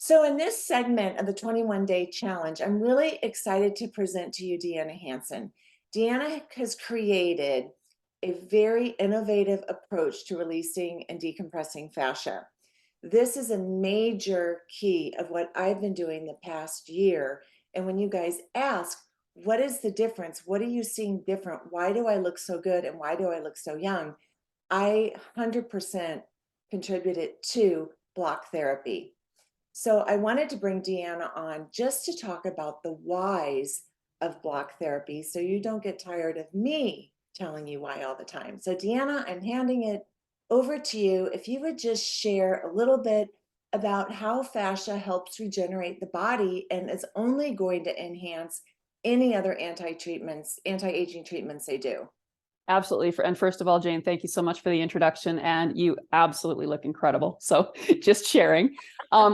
So in this segment of the 21-day challenge, I'm really excited to present to you Deanna Hansen. Deanna has created a very innovative approach to releasing and decompressing fascia. This is a major key of what I've been doing the past year. And when you guys ask, what is the difference? What are you seeing different? Why do I look so good? And why do I look so young? I 100% contributed to block therapy. So I wanted to bring Deanna on just to talk about the whys of block therapy so you don't get tired of me telling you why all the time. So Deanna, I'm handing it over to you. If you would just share a little bit about how fascia helps regenerate the body and is only going to enhance any other anti-aging treatments they do. Absolutely. And first of all, Jane, thank you so much for the introduction. And you absolutely look incredible. So just sharing.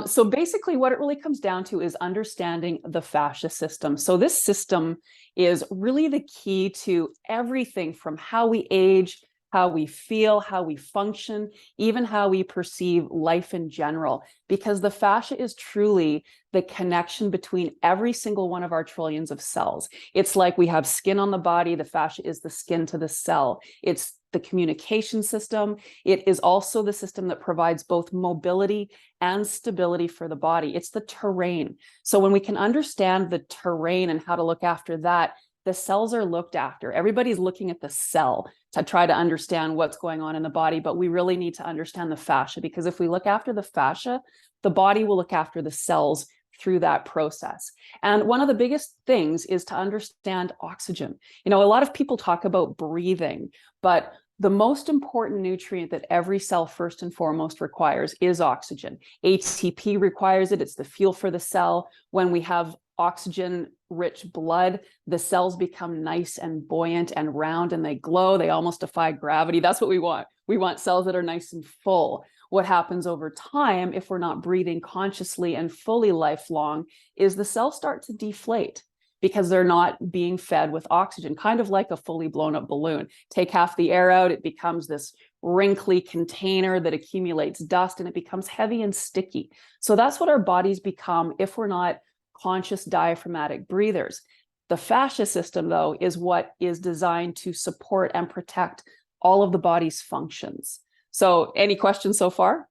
So basically what it really comes down to is understanding the fascia system. So this system is really the key to everything from how we age, how we feel, how we function, even how we perceive life in general, because the fascia is truly the connection between every single one of our trillions of cells. It's like we have skin on the body. The fascia is the skin to the cell. It's the communication system. It is also the system that provides both mobility and stability for the body. It's the terrain. So when we can understand the terrain and how to look after that, the cells are looked after. Everybody's looking at the cell to try to understand what's going on in the body, but we really need to understand the fascia, because if we look after the fascia, the body will look after the cells through that process. And one of the biggest things is to understand oxygen. You know, a lot of people talk about breathing, but the most important nutrient that every cell first and foremost requires is oxygen. ATP requires it. It's the fuel for the cell. When we have oxygen-rich blood, the cells become nice and buoyant and round, and they glow. They almost defy gravity. That's what we want. We want cells that are nice and full. What happens over time, if we're not breathing consciously and fully lifelong, is the cells start to deflate because they're not being fed with oxygen, kind of like a fully blown up balloon. Take half the air out, it becomes this wrinkly container that accumulates dust, and it becomes heavy and sticky. So that's what our bodies become if we're not conscious diaphragmatic breathers. The fascia system, though, is what is designed to support and protect all of the body's functions. So any questions so far?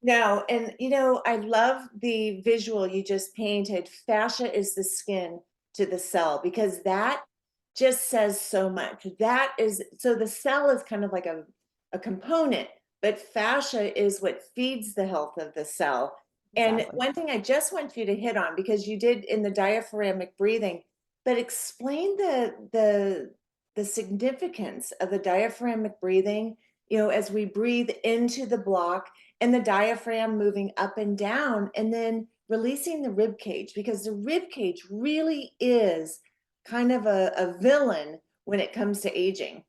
No, and you know, I love the visual you just painted. Fascia is the skin to the cell, because that just says so much. That is, so the cell is kind of like a component, but fascia is what feeds the health of the cell. And Exactly. one thing I just want you to hit on, because you did in the diaphragmatic breathing, but explain the significance of the diaphragmatic breathing, you know, as we breathe into the block and the diaphragm moving up and down, and then releasing the rib cage, because the rib cage really is kind of a villain when it comes to aging.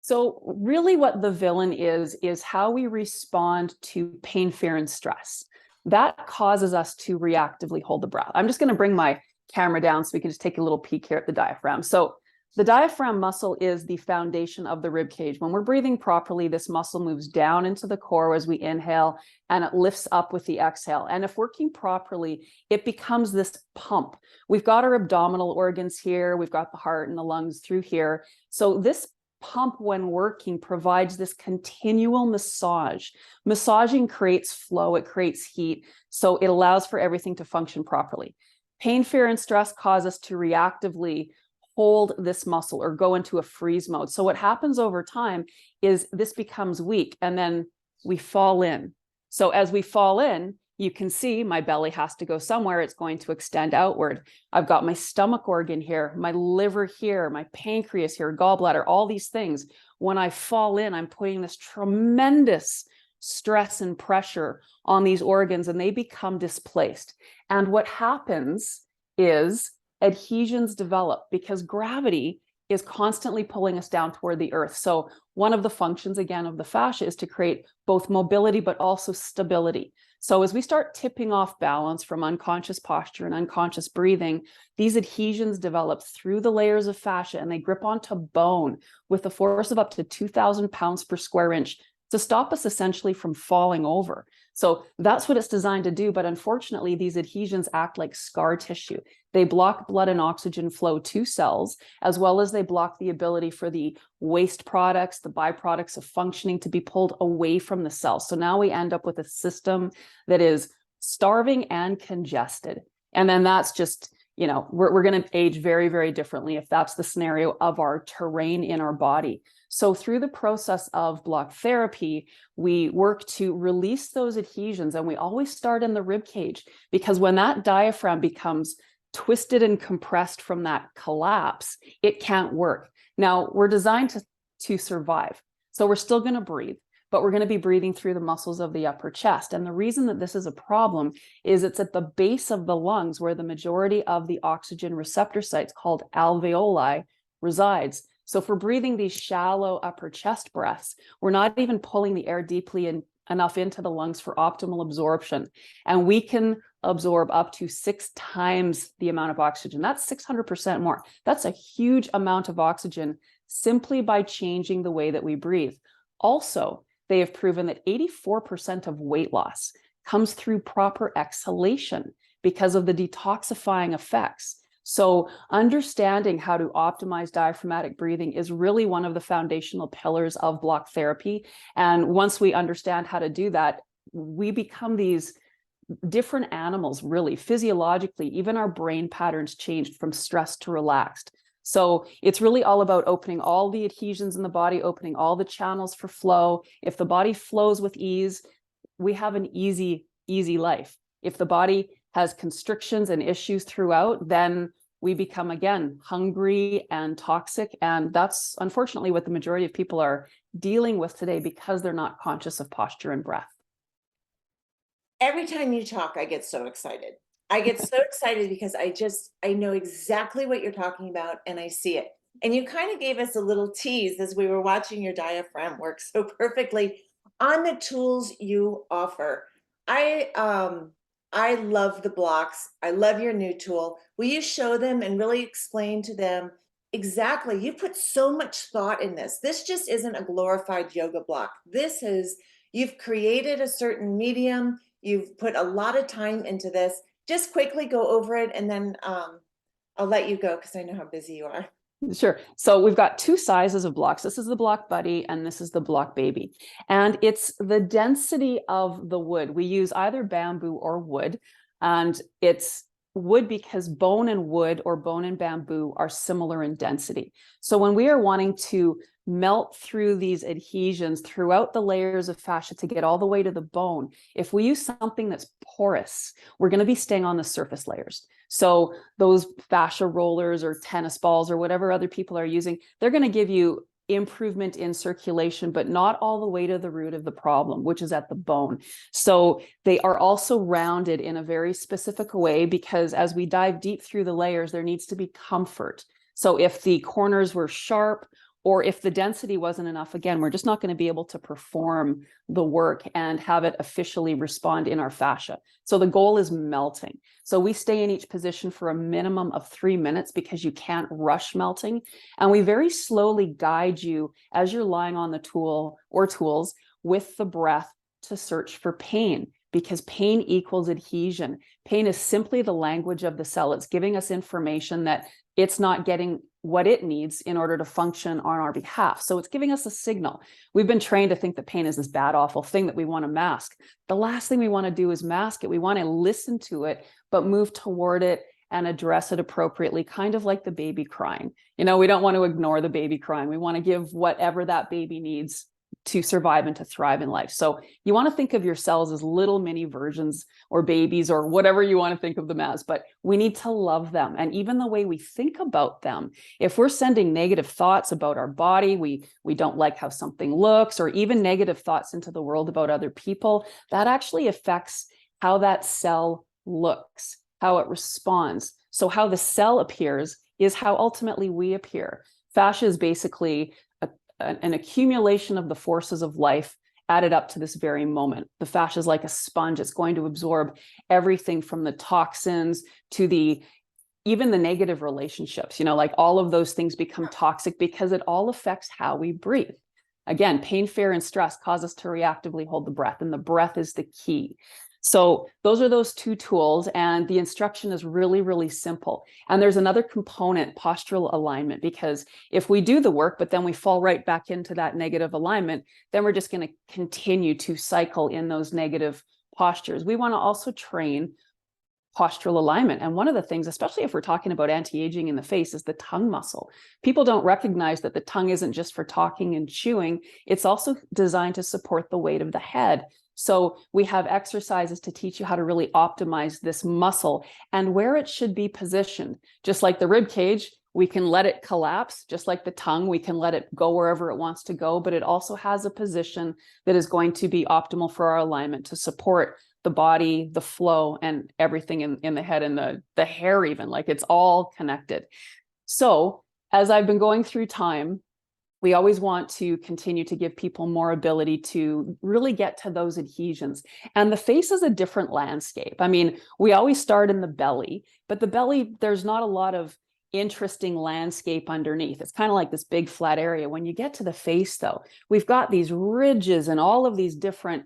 So really what the villain is how we respond to pain, fear, and stress. That causes us to reactively hold the breath. I'm just going to bring my camera down so we can just take a little peek here at the diaphragm. So the diaphragm muscle is the foundation of the rib cage. When we're breathing properly, this muscle moves down into the core as we inhale, and it lifts up with the exhale. And if working properly, it becomes this pump. We've got our abdominal organs here. We've got the heart and the lungs through here. So this pump, when working, provides this continual massage. Massaging creates flow, it creates heat, so it allows for everything to function properly. Pain, fear, and stress cause us to reactively hold this muscle or go into a freeze mode. So what happens over time is this becomes weak, and then we fall in. So as we fall in, you can see my belly has to go somewhere. It's going to extend outward. I've got my stomach organ here, my liver here, my pancreas here, gallbladder, all these things. When I fall in, I'm putting this tremendous stress and pressure on these organs, and they become displaced. And what happens is adhesions develop because gravity is constantly pulling us down toward the earth. So one of the functions, again, of the fascia is to create both mobility, but also stability. So as we start tipping off balance from unconscious posture and unconscious breathing, these adhesions develop through the layers of fascia, and they grip onto bone with a force of up to 2,000 pounds per square inch, to stop us essentially from falling over. So that's what it's designed to do. But unfortunately, these adhesions act like scar tissue. They block blood and oxygen flow to cells, as well as they block the ability for the waste products, the byproducts of functioning to be pulled away from the cell. So now we end up with a system that is starving and congested. And then that's just, we're going to age very, very differently if that's the scenario of our terrain in our body. So through the process of block therapy, we work to release those adhesions, and we always start in the rib cage, because when that diaphragm becomes twisted and compressed from that collapse, it can't work. Now, we're designed to survive. So we're still going to breathe, but we're going to be breathing through the muscles of the upper chest. And the reason that this is a problem is it's at the base of the lungs where the majority of the oxygen receptor sites, called alveoli, resides. So if we're breathing these shallow upper chest breaths, we're not even pulling the air deeply enough into the lungs for optimal absorption. And we can absorb up to 6 times the amount of oxygen. That's 600% more. That's a huge amount of oxygen simply by changing the way that we breathe. Also, they have proven that 84% of weight loss comes through proper exhalation because of the detoxifying effects. So understanding how to optimize diaphragmatic breathing is really one of the foundational pillars of block therapy. And once we understand how to do that, we become these different animals, really, physiologically. Even our brain patterns changed from stressed to relaxed. So it's really all about opening all the adhesions in the body, opening all the channels for flow. If the body flows with ease, we have an easy life. If the body has constrictions and issues throughout, then we become, again, hungry and toxic. And that's unfortunately what the majority of people are dealing with today, because they're not conscious of posture and breath. Every time you talk, I get so excited. I get so excited because I know exactly what you're talking about, and I see it. And you kind of gave us a little tease as we were watching your diaphragm work so perfectly on the tools you offer. I love the blocks. I love your new tool. Will you show them and really explain to them exactly? You put so much thought in this. This just isn't a glorified yoga block. You've created a certain medium. You've put a lot of time into this. Just quickly go over it, and then I'll let you go because I know how busy you are. Sure. So we've got 2 sizes of blocks. This is the block buddy, and this is the block baby. And it's the density of the wood. We use either bamboo or wood, and it's wood because bone and wood, or bone and bamboo, are similar in density. So when we are wanting to melt through these adhesions throughout the layers of fascia to get all the way to the bone, if we use something that's porous, we're going to be staying on the surface layers. So those fascia rollers or tennis balls or whatever other people are using, they're going to give you improvement in circulation, but not all the way to the root of the problem, which is at the bone. So they are also rounded in a very specific way, because as we dive deep through the layers, there needs to be comfort. So if the corners were sharp, or if the density wasn't enough, again, we're just not going to be able to perform the work and have it officially respond in our fascia. So the goal is melting. So we stay in each position for a minimum of 3 minutes, because you can't rush melting. And we very slowly guide you as you're lying on the tool or tools with the breath to search for pain, because pain equals adhesion. Pain is simply the language of the cell. It's giving us information that it's not getting what it needs in order to function on our behalf. So it's giving us a signal. We've been trained to think that pain is this bad, awful thing that we want to mask. The last thing we want to do is mask it. We want to listen to it, but move toward it and address it appropriately, kind of like the baby crying. We don't want to ignore the baby crying. We want to give whatever that baby needs to survive and to thrive in life. So you want to think of your cells as little mini versions or babies or whatever you want to think of them as, but we need to love them. And even the way we think about them, if we're sending negative thoughts about our body, we don't like how something looks, or even negative thoughts into the world about other people, that actually affects how that cell looks, how it responds. So how the cell appears is how ultimately we appear. Fascia is basically an accumulation of the forces of life added up to this very moment. The fascia is like a sponge. It's going to absorb everything from the toxins to even the negative relationships, like all of those things become toxic because it all affects how we breathe. Again, pain, fear, and stress cause us to reactively hold the breath, and the breath is the key. So those are those two tools, and the instruction is really, really simple. And there's another component, postural alignment, because if we do the work, but then we fall right back into that negative alignment, then we're just going to continue to cycle in those negative postures. We want to also train postural alignment. And one of the things, especially if we're talking about anti-aging in the face, is the tongue muscle. People don't recognize that the tongue isn't just for talking and chewing. It's also designed to support the weight of the head. So we have exercises to teach you how to really optimize this muscle and where it should be positioned. Just like the rib cage, we can let it collapse. Just like the tongue, we can let it go wherever it wants to go, but it also has a position that is going to be optimal for our alignment to support the body, the flow, and everything in the head, and the hair even, like it's all connected. So as I've been going through time, we always want to continue to give people more ability to really get to those adhesions. And the face is a different landscape. I mean, we always start in the belly, but the belly, there's not a lot of interesting landscape underneath. It's kind of like this big flat area. When you get to the face, though, we've got these ridges and all of these different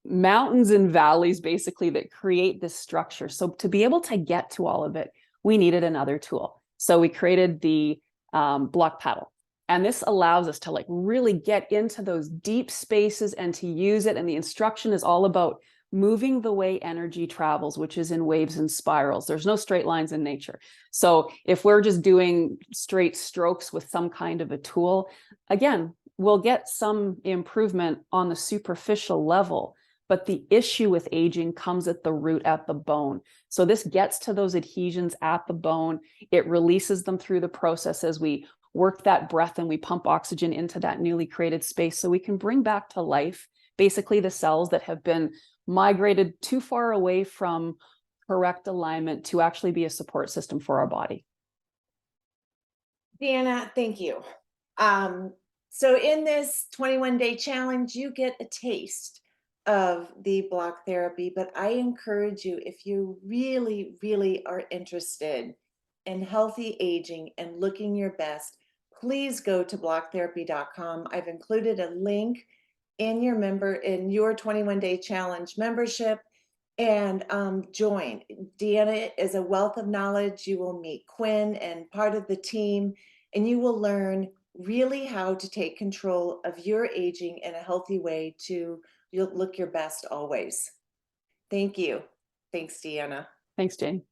mountains and valleys basically that create this structure. So to be able to get to all of it, we needed another tool. So we created the block paddle. And this allows us to like really get into those deep spaces and to use it. And the instruction is all about moving the way energy travels, which is in waves and spirals. There's no straight lines in nature. So if we're just doing straight strokes with some kind of a tool, again, we'll get some improvement on the superficial level. But the issue with aging comes at the root, at the bone. So this gets to those adhesions at the bone. It releases them through the process as we work that breath and we pump oxygen into that newly created space so we can bring back to life basically the cells that have been migrated too far away from correct alignment to actually be a support system for our body. Deanna, thank you. So in this 21-day challenge, you get a taste of the block therapy, but I encourage you, if you really, really are interested in healthy aging and looking your best, please go to blocktherapy.com. I've included a link in your 21-day challenge membership, and join. Deanna is a wealth of knowledge. You will meet Quinn and part of the team, and you will learn really how to take control of your aging in a healthy way to you'll look your best always. Thank you. Thanks, Deanna. Thanks, Jane.